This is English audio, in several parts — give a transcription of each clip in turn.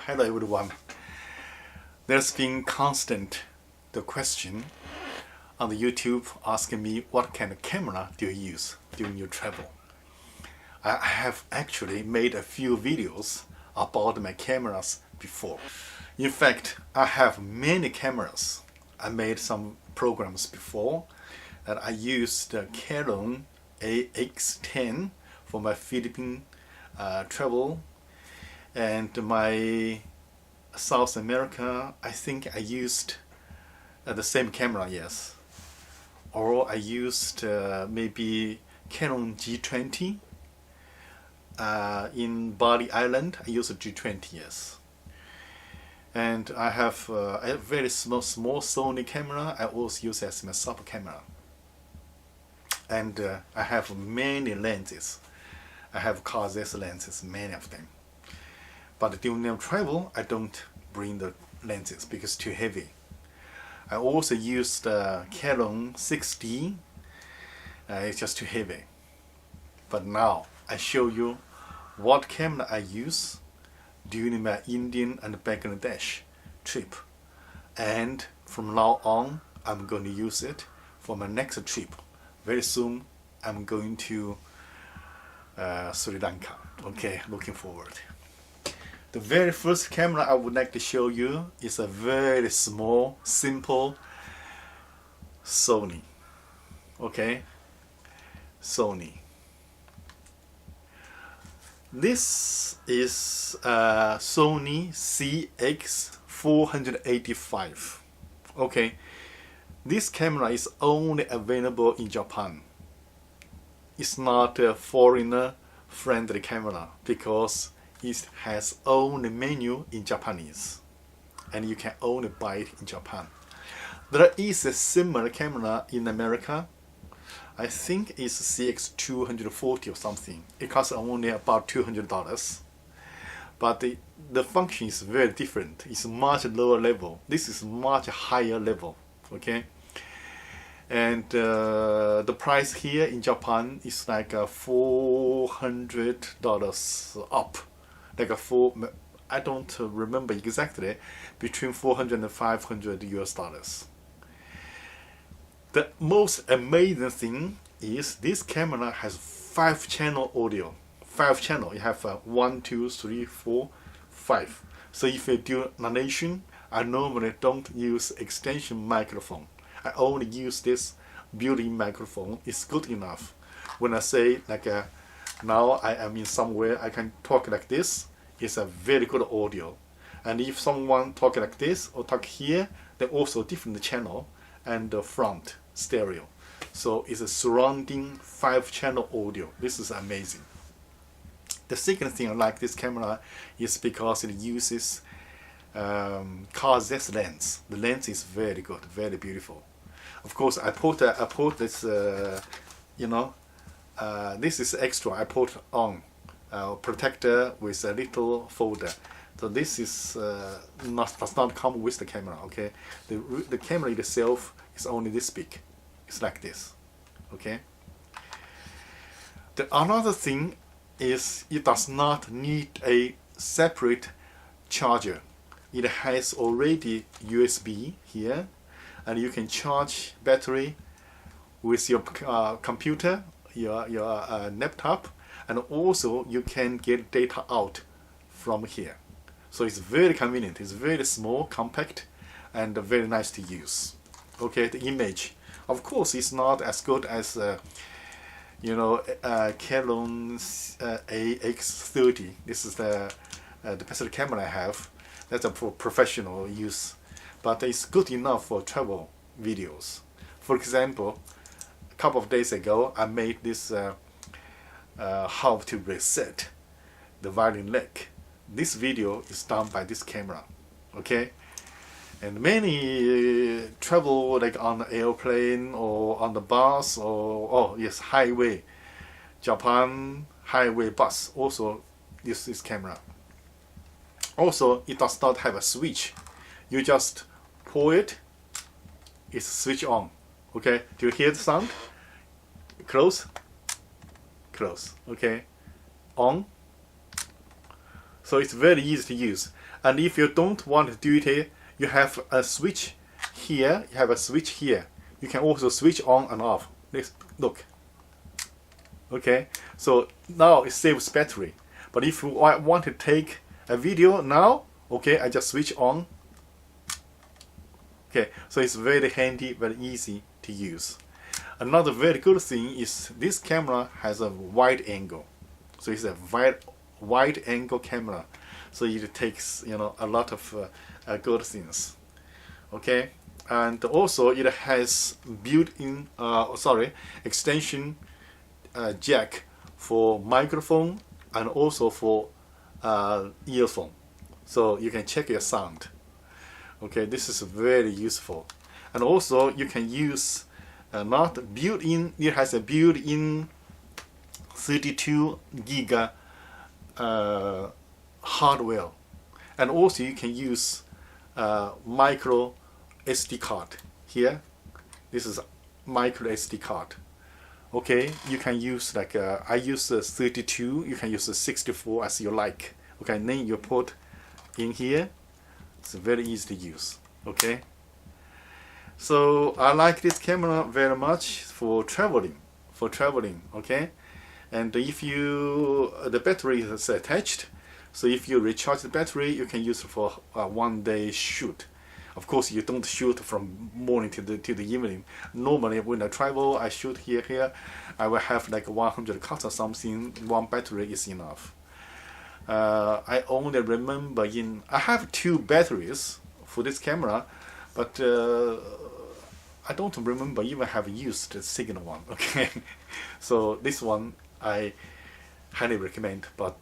Hello everyone. There's been constant the question on the YouTube asking me what kind of camera do you use during your travel. I have actually made a few videos about my cameras before. In fact, I have many cameras. I made some programs before that I used the Canon AX10 for my Philippine travel, and my South America, I think I used the same camera, yes. Or I used maybe Canon G20. In Bali Island, I used a G20, yes. And I have a very small Sony camera. I also use as my sub camera. And I have many lenses. I have Carz lenses, many of them. But during the travel, I don't bring the lenses because it's too heavy. I also use the Canon 6D. It's just too heavy. But now I show you what camera I use during my Indian and Bangladesh trip. And from now on, I'm going to use it for my next trip. Very soon, I'm going to Sri Lanka. Okay, looking forward. The very first camera I would like to show you is a very small, simple Sony. Okay, Sony. This is a Sony CX485. Okay, this camera is only available in Japan. It's not a foreigner friendly camera because it has only menu in Japanese and you can only buy it in Japan. There is a similar camera in America. I think it's CX240 or something. It costs only about $200. But the function is very different. It's much lower level. This is much higher level. Okay. And the price here in Japan is like $400 up. Like I don't remember exactly, between 400 and 500 US dollars. The most amazing thing is this camera has 5-channel audio. 5 channel. You have 1, 2, 3, 4, 5. So if you do narration, I normally don't use extension microphone. I only use this built-in microphone. It's good enough. When I say like now I am in somewhere, I can talk like this. It's a very good audio. And if someone talk like this or talk here, then also different channel and the front stereo. So it's a surrounding 5-channel audio. This is amazing. The second thing I like this camera is because it uses Carz lens. The lens is very good, very beautiful. Of course, I put this, this is extra. I put on protector with a little folder. So this is does not come with the camera. Okay, the camera itself is only this big. It's like this. Okay. Another thing is it does not need a separate charger. It has already USB here, and you can charge battery with your computer, your laptop, and also you can get data out from here. So it's very convenient. It's very small, compact, and very nice to use. Okay, the image, of course, it's not as good as Canon AX30. This is the best camera I have. That's for professional use, but it's good enough for travel videos. For example, a couple of days ago, I made this how to reset the violin leg. This video is done by this camera. Okay, and many travel like on the airplane or on the bus or highway, Japan highway bus also use this camera. Also, it does not have a switch. You just pull it, it's switch on. Okay, do you hear the sound? Close, close. Okay, on. So it's very easy to use. And if you don't want to do it, you have a switch here. You have a switch here. You can also switch on and off. Let's look. Okay, so now it saves battery. But if you want to take a video now, okay, I just switch on. Okay, so it's very handy, very easy to use. Another very good thing is this camera has a wide angle. So it's a wide angle camera. So it takes, you know, a lot of good things. Okay, and also it has built-in, extension jack for microphone and also for earphone. So you can check your sound. Okay, this is very useful. And also you can use not built-in, it has a built-in 32 giga hardware. And also you can use micro SD card here. This is micro SD card. Okay, you can use like I use 32, you can use 64 as you like. Okay, and then you put in here. It's very easy to use. Okay, so I like this camera very much for traveling. Okay, and if you the battery is attached, so if you recharge the battery, you can use it for a one-day shoot. Of course, you don't shoot from morning to the evening. Normally, when I travel, I shoot here. I will have like 100 cuts or something. One battery is enough. I only remember I have 2 batteries for this camera, but I don't remember even have used the second one. Okay, so this one I highly recommend, but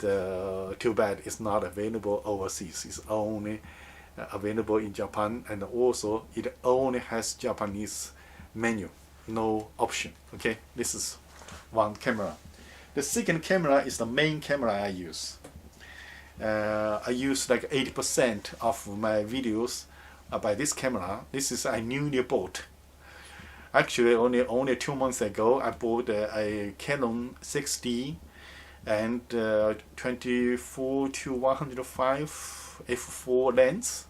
too bad it's not available overseas. It's only available in Japan, and also it only has Japanese menu, no option. Okay, this is one camera. The second camera is the main camera I use. I use like 80% of my videos by this camera. This is a newly bought. Actually, only 2 months ago, I bought a Canon 6D and 24 to 105 f4 lens,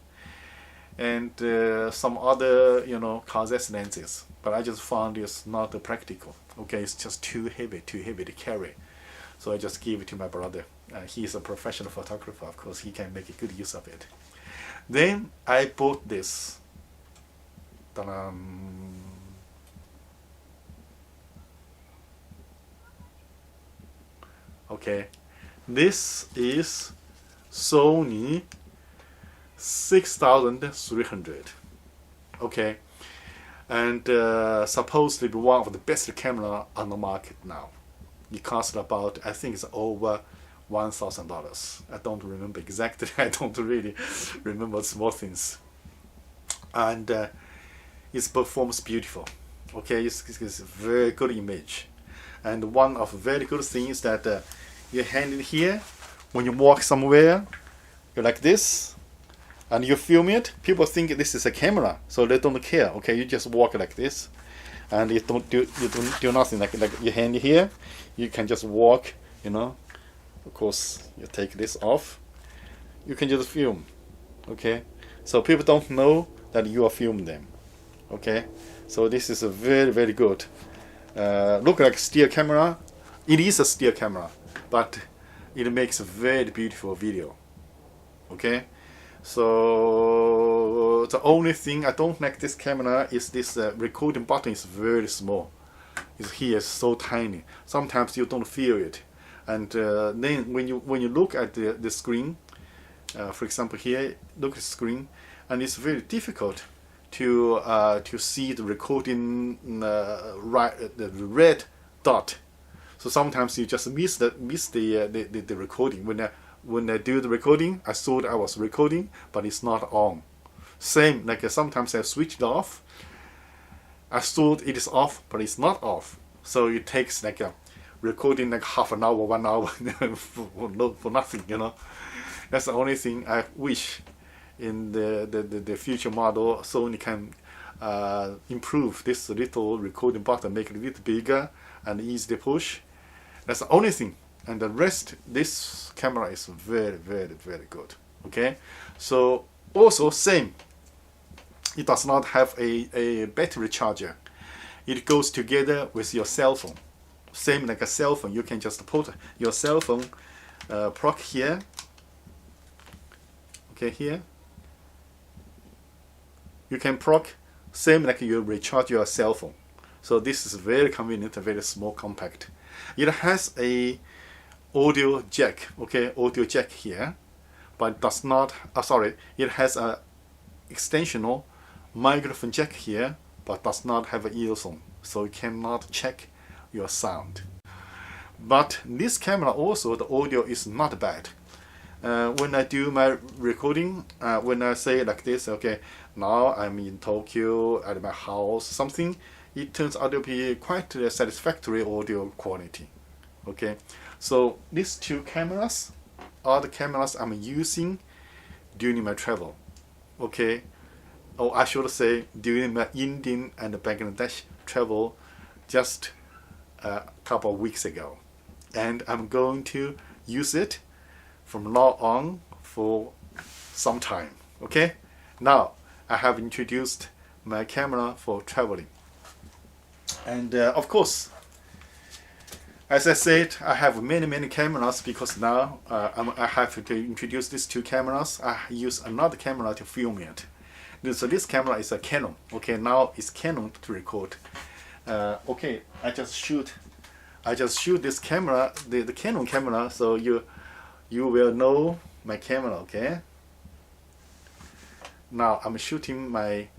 and some other, you know, Carz lenses. But I just found it's not practical. Okay, it's just too heavy to carry. So I just gave it to my brother. He's a professional photographer, of course. He can make a good use of it. Then I bought this. Ta-da! Okay, this is Sony 6300. Okay, and supposed to be one of the best camera on the market now. It costs about, I think it's over $1,000. I don't remember exactly. I don't really remember small things. And it performs beautiful. Okay, it's a very good image. And one of very good things that you hand it here when you walk somewhere, you're like this, and you film it. People think this is a camera, so they don't care. Okay, you just walk like this, and you don't do nothing. Like your hand here, you can just walk. You know, of course, you take this off. You can just film. Okay, so people don't know that you are filming them. Okay, so this is a very, very good. Look like still camera. It is a still camera, but it makes a very beautiful video. Okay, so the only thing I don't like this camera is this recording button is very small. It's here so tiny. Sometimes you don't feel it, and then when you look at the screen, for example here, look at the screen, and it's very difficult to see the recording the red dot. So sometimes you just miss the recording. When I do the recording, I thought I was recording, but it's not on. Same like sometimes I switched off. I thought it is off, but it's not off. So it takes like a recording like half an hour, 1 hour for nothing. You know, that's the only thing I wish. In the future model, Sony can improve this little recording button, make it a little bigger and easy to push. That's the only thing. and the rest, this camera is very, very, very good. Okay, so also same, it does not have a battery charger. It goes together with your cell phone. Same like a cell phone, you can just put your cell phone plug here. Okay, here you can plug, same like you recharge your cell phone. So this is very convenient, very small, compact. It has a audio jack, okay, audio jack here, but it does not, it has a extensional microphone jack here, but does not have an earphone, so you cannot check your sound. But this camera also, the audio is not bad. When I do my recording, when I say like this, okay, now I'm in Tokyo at my house, something, it turns out to be quite a satisfactory audio quality. Okay, so these two cameras are the cameras I'm using during my travel. Okay, oh, I should say during my Indian and Bangladesh travel just a couple of weeks ago, and I'm going to use it from now on for some time. Okay, now I have introduced my camera for traveling, and of course, as I said, I have many cameras because now I have to introduce these two cameras. I use another camera to film it. So this camera is a Canon. Okay, now it's Canon to record. Okay, I just shoot this camera, the Canon camera, so you will know my camera. Okay. Now I'm shooting my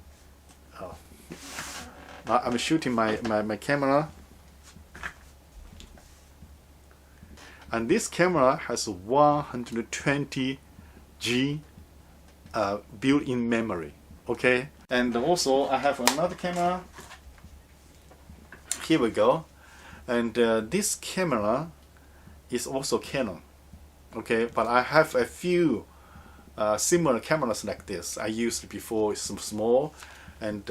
my camera, and this camera has 120 G built-in memory. Okay, and also I have another camera. Here we go, and this camera is also Canon. Okay, but I have a few similar cameras like this. I used before, some small and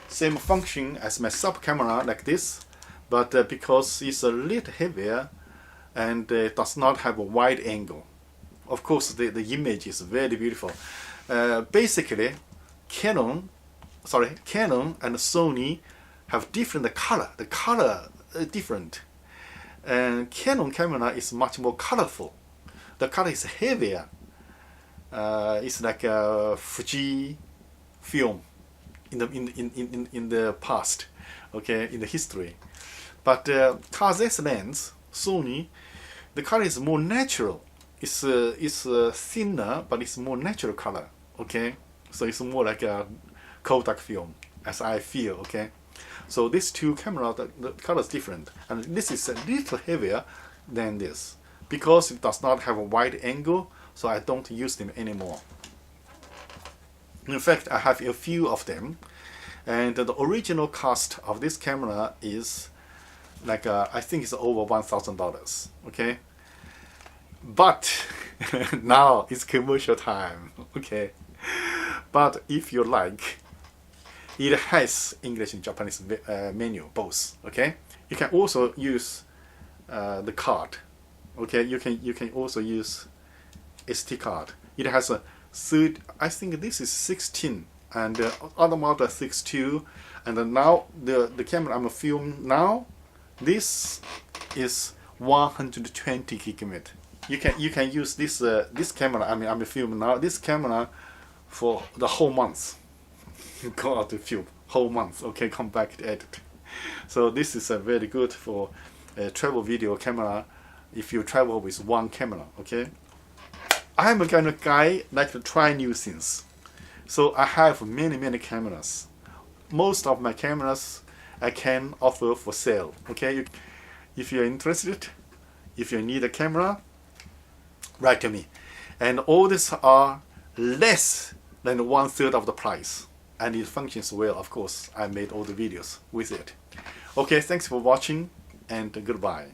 same function as my sub camera like this, but because it's a little heavier and does not have a wide angle. Of course, the image is very beautiful. Basically, Canon and Sony have different color. The color is different, and Canon camera is much more colorful. The color is heavier. It's like a Fuji film in the past, okay, in the history. But Car's lens, Sony, the color is more natural. It's thinner, but it's more natural color. Okay, so it's more like a Kodak film, as I feel. Okay, so these two cameras, the color is different, and this is a little heavier than this because it does not have a wide angle. So I don't use them anymore. In fact, I have a few of them, and the original cost of this camera is like I think it's over $1,000. Okay, but now it's commercial time. Okay, but if you like, it has English and Japanese menu both. Okay, you can also use the card. Okay, you can also use SD card. It has a third, I think this is 16, and other model 62, and now the camera I'm filming now, this is 120 gigabyte. You can use this this camera. I mean, I'm filming now this camera for the whole month. Go out to film whole month. Okay, come back to edit. So this is a very good for a travel video camera if you travel with one camera. Okay. I'm a kind of guy like to try new things, so I have many cameras. Most of my cameras I can offer for sale. Okay, if you're interested, if you need a camera, write to me. And all these are less than 1/3 of the price, and it functions well. Of course, I made all the videos with it. Okay, thanks for watching, and goodbye.